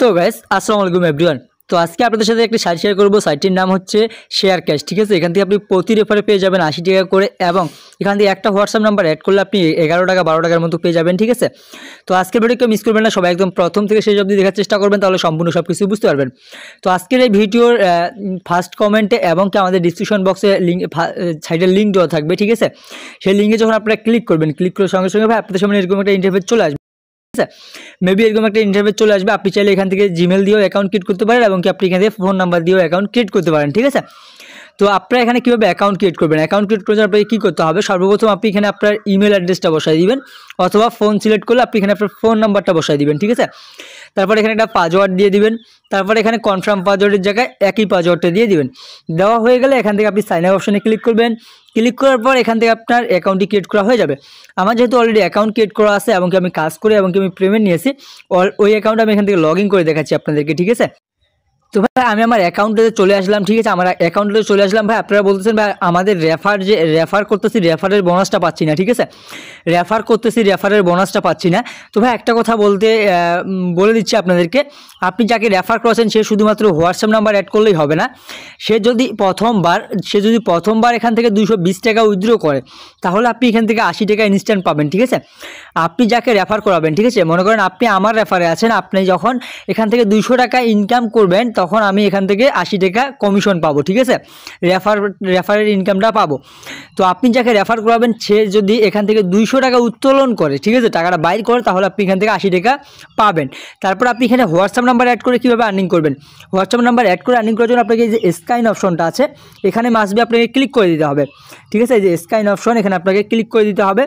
তো গাইস আসসালামু আলাইকুম এভরিওয়ান। তো আজকে আপনাদের সাথে একটা সাইট শেয়ার করব। সাইটটির নাম হচ্ছে শেয়ার ক্যাশ, ঠিক আছে। এখান থেকে আপনি প্রতি রেফারে পেয়ে যাবেন 80 টাকা করে, এবং এখান থেকে একটা হোয়াটসঅ্যাপ নাম্বার অ্যাড করলে আপনি 11 টাকা 12 টাকার মতো পেয়ে যাবেন, ঠিক আছে। তো আজকের ভিডিওকে মিস করবেন না, সবাই একদম প্রথম থেকে শেষ অবধি দেখার চেষ্টা করবেন, তাহলে সম্পূর্ণ সব কিছু বুঝতে পারবেন। তো আজকের এই ভিডিওর ফার্স্ট কমেন্টে এবং কি আমাদের ডিসক্রিপশন বক্সে সাইটের লিঙ্ক দেওয়া থাকবে, ঠিক আছে। সেই লিঙ্কে যখন আপনারা ক্লিক করবেন, ক্লিক করার সঙ্গে সঙ্গে ভাই আপনাদের সামনে এরকম একটা ইন্টারফেস চলে আসবে। মেবি এরকম একটা ইন্টারফেস চলে আসবে। আপনি চাইলে এখান থেকে জিমেল দিয়েও অ্যাকাউন্ট ক্রিয়েট করতে পারেন, এবং কি আপনি এখান থেকে ফোন নাম্বার দিয়েও অ্যাকাউন্ট ক্রিয়েট করতে পারেন, ঠিক আছে। তো আপনারা এখানে কীভাবে অ্যাকাউন্ট ক্রিয়েট করবেন, অ্যাকাউন্ট ক্রিয়েট করে আপনাকে কী করতে হবে, সর্বপ্রথম আপনি এখানে আপনার ইমেল অ্যাড্রেসটা বসাই দিবেন, অথবা ফোন সিলেক্ট করলে আপনি এখানে আপনার ফোন নাম্বারটা বসাই দিবেন, ঠিক আছে। তারপর এখানে একটা পাসওয়ার্ড দিয়ে দিবেন, তারপর এখানে কনফার্ম পাসওয়ার্ডের জায়গায় একই পাসওয়ার্ডটা দিয়ে দিবেন। দেওয়া হয়ে গেলে এখান থেকে আপনি সাইন আপ অপশনে ক্লিক করবেন। ক্লিক করার পর এখান থেকে আপনার অ্যাকাউন্টটি ক্রিয়েট করা হয়ে যাবে। আমার যেহেতু অলরেডি অ্যাকাউন্ট ক্রিয়েট করা আছে এবং কি আমি কাজ করি এবং কি আমি পেমেন্ট নিয়েছি, ওই অ্যাকাউন্ট আমি এখান থেকে লগ ইন করে দেখাচ্ছি আপনাদেরকে, ঠিক আছে। তো ভাই আমি আমার অ্যাকাউন্টে চলে আসলাম, ঠিক আছে। আমার অ্যাকাউন্টে চলে আসলাম। ভাই আপনারা বলতেছেন ভাই আমাদের রেফার করতেছি, রেফারের বোনাসটা পাচ্ছি না, ঠিক আছে। রেফার করতেছি, রেফারের বোনাসটা পাচ্ছি না। তো ভাই একটা কথা বলে দিচ্ছি আপনাদেরকে, আপনি যাকে রেফার করেছেন সে শুধুমাত্র হোয়াটসঅ্যাপ নাম্বার অ্যাড করলেই হবে না। সে যদি প্রথমবার এখান থেকে 220 টাকা উইথড্র করে, তাহলে আপনি এখান থেকে 80 টাকা ইনস্ট্যান্ট পাবেন, ঠিক আছে। আপনি যাকে রেফার করাবেন, ঠিক আছে, মনে করেন আপনি আমার রেফারে আছেন, আপনি যখন এখান থেকে 200 টাকা ইনকাম করবেন তখন আমি এখান থেকে 80 টাকা কমিশন পাবো, ঠিক আছে। রেফারের ইনকামটা পাবো। তো আপনি যাকে রেফার করাবেন সে যদি এখান থেকে 200 টাকা উত্তোলন করে, ঠিক আছে, টাকাটা বাইর করে, তাহলে আপনি এখান থেকে 80 টাকা পাবেন। তারপর আপনি এখানে হোয়াটসঅ্যাপ নাম্বার অ্যাড করে কীভাবে আর্নিং করবেন, হোয়াটসঅ্যাপ নাম্বার অ্যাড করে আর্নিং করার জন্য আপনাকে এই যে স্কাইন অপশনটা আছে এখানে মাসবি আপনাকে ক্লিক করে দিতে হবে, ঠিক আছে। এই যে স্কাইন অপশন এখানে আপনাকে ক্লিক করে দিতে হবে।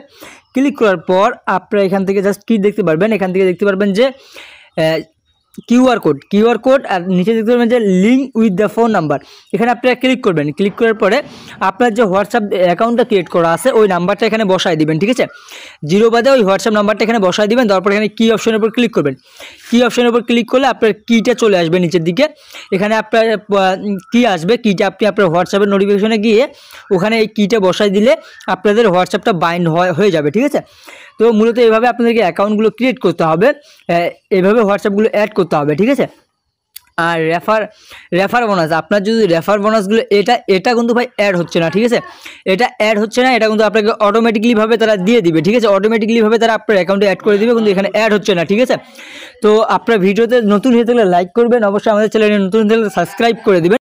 ক্লিক করার পর আপনারা এখান থেকে জাস্ট কি দেখতে পারবেন, এখান থেকে দেখতে পারবেন যে কিউআর কোড, আর নিচে দেখতে পাবেন যে link with the phone number. এখানে আপনারা ক্লিক করবেন। ক্লিক করার পরে আপনার যে হোয়াটসঅ্যাপ অ্যাকাউন্টটা ক্রিয়েট করা আছে ওই নাম্বারটা এখানে বসাই দিবেন, ঠিক আছে। 0 বাদে ওই হোয়াটসঅ্যাপ নাম্বারটা এখানে বসাই দিবেন। তারপর এখানে কি অপশনের উপর ক্লিক করবেন। কি অপশনের উপর ক্লিক করলে আপনার কিটা চলে আসবে নিচের দিকে। এখানে আপনার কি আসবে, কিটা আপনি আপনার হোয়াটসঅ্যাপের নোটিফিকেশনে গিয়ে ওখানে এই কিটা বসাই দিলে আপনাদের হোয়াটসঅ্যাপটা বাইন্ড হয়ে যাবে, ঠিক আছে। তো মূলত এইভাবে আপনাদেরকে অ্যাকাউন্টগুলো ক্রিয়েট করতে হবে, এইভাবে হোয়াটসঅ্যাপগুলো অ্যাড করতে হবে, ঠিক আছে। আর রেফার বোনাস, আপনার যদি রেফার বোনাসগুলো এটা কিন্তু ভাই অ্যাড হচ্ছে না, ঠিক আছে। এটা অ্যাড হচ্ছে না, এটা কিন্তু আপনাকে অটোমেটিকলিভাবে তারা দিয়ে দিবে, ঠিক আছে। অটোমেটিকলিভাবে তারা আপনার অ্যাকাউন্টে অ্যাড করে দিবে, কিন্তু এখানে অ্যাড হচ্ছে না, ঠিক আছে। তো আপনার ভিডিওতে নতুন হয়ে থাকলে লাইক করবেন, অবশ্যই আমাদের চ্যানেলে নতুন হয়ে থাকলে সাবস্ক্রাইব করে দিবেন।